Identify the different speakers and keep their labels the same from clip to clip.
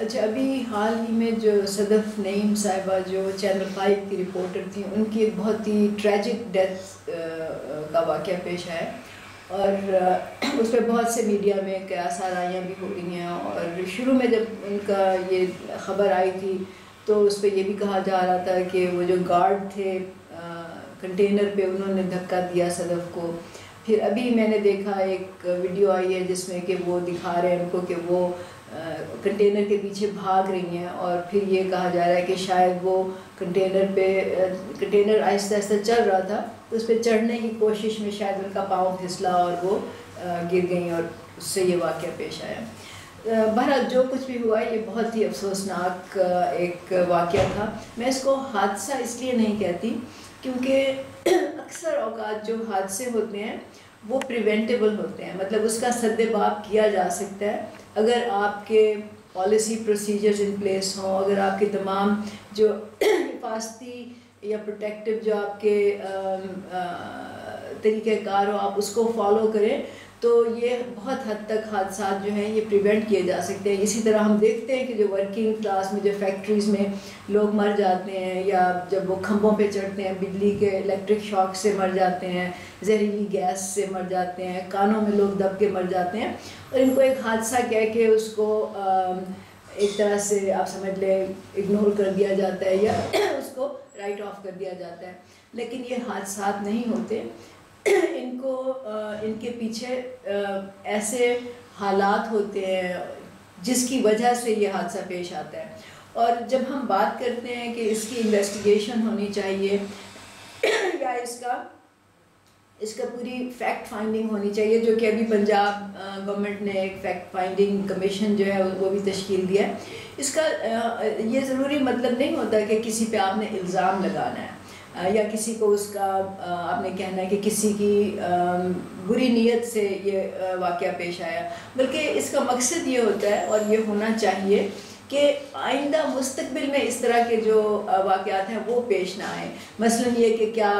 Speaker 1: اچھا، ابھی حال ہی میں جو صدف نعیم صاحبہ جو چینل 5 کی رپورٹر تھیں، ان کی ایک بہت ہی ٹریجک ڈیتھ کا واقعہ پیش آیا اور اس پہ بہت سے میڈیا میں قیاس آرائیاں بھی ہو رہی ہیں. اور شروع میں جب ان کا یہ خبر آئی تھی تو اس پہ یہ بھی کہا جا رہا تھا کہ وہ جو گارڈ تھے کنٹینر پہ، انہوں نے دھکا دیا صدف کو. پھر ابھی میں نے دیکھا ایک ویڈیو آئی ہے جس میں کہ وہ دکھا رہے ہیں ان کو کہ وہ کنٹینر کے پیچھے بھاگ رہی ہیں، اور پھر یہ کہا جا رہا ہے کہ شاید وہ کنٹینر آہستہ آہستہ چل رہا تھا، اس پہ چڑھنے کی کوشش میں شاید ان کا پاؤں پھسلا اور وہ گر گئیں اور اس سے یہ واقعہ پیش آیا. بہرحال جو کچھ بھی ہوا یہ بہت ہی افسوسناک ایک واقعہ تھا. میں اس کو حادثہ اس لیے نہیں کہتی کیونکہ اکثر اوقات جو حادثے ہوتے ہیں وہ پریونٹیبل ہوتے ہیں، مطلب اس کا سد باب کیا جا سکتا ہے اگر آپ کے پالیسی پروسیجرز ان پلیس ہوں، اگر آپ کے تمام جو حفاظتی یا پروٹیکٹیو جو آپ کے طریقہ کار ہو آپ اس کو فالو کریں تو یہ بہت حد تک حادثات جو ہیں یہ پریونٹ کیے جا سکتے ہیں. اسی طرح ہم دیکھتے ہیں کہ جو ورکنگ کلاس میں جو فیکٹریز میں لوگ مر جاتے ہیں یا جب وہ کھمبوں پہ چڑھتے ہیں بجلی کے الیکٹرک شاک سے مر جاتے ہیں، زہریلی گیس سے مر جاتے ہیں، کانوں میں لوگ دب کے مر جاتے ہیں، اور ان کو ایک حادثہ کہہ کے اس کو ایک طرح سے آپ سمجھ لیں اگنور کر دیا جاتا ہے یا اس کو رائٹ آف کر دیا جاتا ہے. لیکن یہ حادثات نہیں ہوتے، ان کے پیچھے ایسے حالات ہوتے ہیں جس کی وجہ سے یہ حادثہ پیش آتا ہے. اور جب ہم بات کرتے ہیں کہ اس کی انویسٹیگیشن ہونی چاہیے یا اس کا پوری فیکٹ فائنڈنگ ہونی چاہیے، جو کہ ابھی پنجاب گورنمنٹ نے ایک فیکٹ فائنڈنگ کمیشن جو ہے وہ بھی تشکیل دیا ہے. اس کا یہ ضروری مطلب نہیں ہوتا کہ کسی پہ آپ نے الزام لگانا ہے یا کسی کو اس کا آپ نے کہنا ہے کہ کسی کی بری نیت سے یہ واقعہ پیش آیا، بلکہ اس کا مقصد یہ ہوتا ہے اور یہ ہونا چاہیے کہ آئندہ مستقبل میں اس طرح کے جو واقعات ہیں وہ پیش نہ آئیں. مثلاً یہ کہ کیا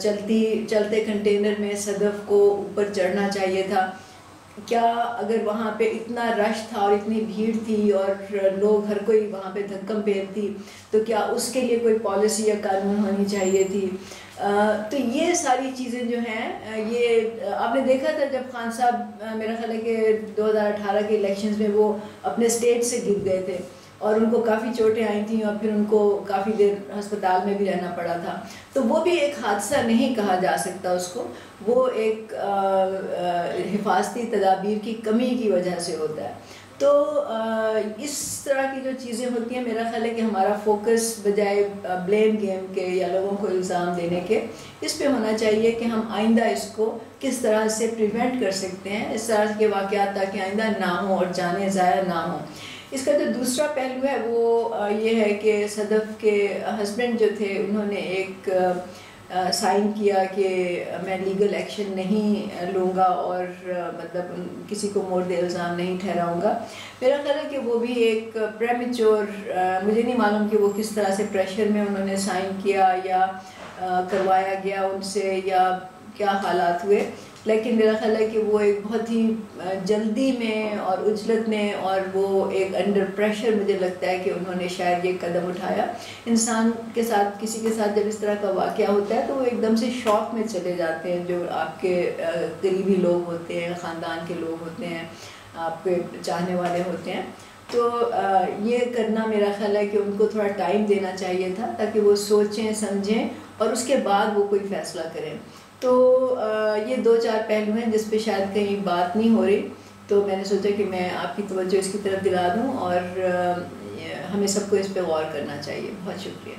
Speaker 1: چلتے کنٹینر میں صدف کو اوپر چڑھنا چاہیے تھا، کیا اگر وہاں پہ اتنا رش تھا اور اتنی بھیڑ تھی اور لوگ ہر کوئی وہاں پہ دھکم پھیرتی تو کیا اس کے لیے کوئی پالیسی یا قانون ہونی چاہیے تھی. تو یہ ساری چیزیں جو ہیں یہ آپ نے دیکھا تھا جب خان صاحب میرا خیال ہے کہ 2018 کے الیکشنز میں وہ اپنے اسٹیٹ سے گر گئے تھے اور ان کو کافی چوٹیں آئی تھیں اور پھر ان کو کافی دیر ہسپتال میں بھی رہنا پڑا تھا. تو وہ بھی ایک حادثہ نہیں کہا جا سکتا اس کو، وہ ایک حفاظتی تدابیر کی کمی کی وجہ سے ہوتا ہے. تو اس طرح کی جو چیزیں ہوتی ہیں میرا خیال ہے کہ ہمارا فوکس بجائے بلیم گیم کے یا لوگوں کو الزام دینے کے اس پہ ہونا چاہیے کہ ہم آئندہ اس کو کس طرح سے پریونٹ کر سکتے ہیں، اس طرح کے واقعات تاکہ آئندہ نہ ہوں اور جانیں ضائع نہ ہوں. اس کا جو دوسرا پہلو ہے وہ یہ ہے کہ صدف کے ہسبینڈ جو تھے انہوں نے ایک سائن کیا کہ میں لیگل ایکشن نہیں لوں گا اور مطلب کسی کو مورد الزام نہیں ٹھہراؤں گا. میرا خیال ہے کہ وہ بھی ایک پریمیچور، مجھے نہیں معلوم کہ وہ کس طرح سے پریشر میں انہوں نے سائن کیا یا کروایا گیا ان سے یا کیا حالات ہوئے، لیکن میرا خیال ہے کہ وہ ایک بہت ہی جلدی میں اور عجلت میں اور وہ ایک انڈر پریشر مجھے لگتا ہے کہ انہوں نے شاید یہ قدم اٹھایا. انسان کے ساتھ کسی کے ساتھ جب اس طرح کا واقعہ ہوتا ہے تو وہ ایک دم سے شوق میں چلے جاتے ہیں، جو آپ کے قریبی لوگ ہوتے ہیں، خاندان کے لوگ ہوتے ہیں، آپ کے چاہنے والے ہوتے ہیں. تو یہ کرنا میرا خیال ہے کہ ان کو تھوڑا ٹائم دینا چاہیے تھا تاکہ وہ سوچیں سمجھیں اور اس کے بعد وہ کوئی فیصلہ کریں. تو یہ 2-4 پہلو ہیں جس پہ شاید کہیں بات نہیں ہو رہی، تو میں نے سوچا کہ میں آپ کی توجہ اس کی طرف دلا دوں اور ہمیں سب کو اس پہ غور کرنا چاہیے. بہت شکریہ.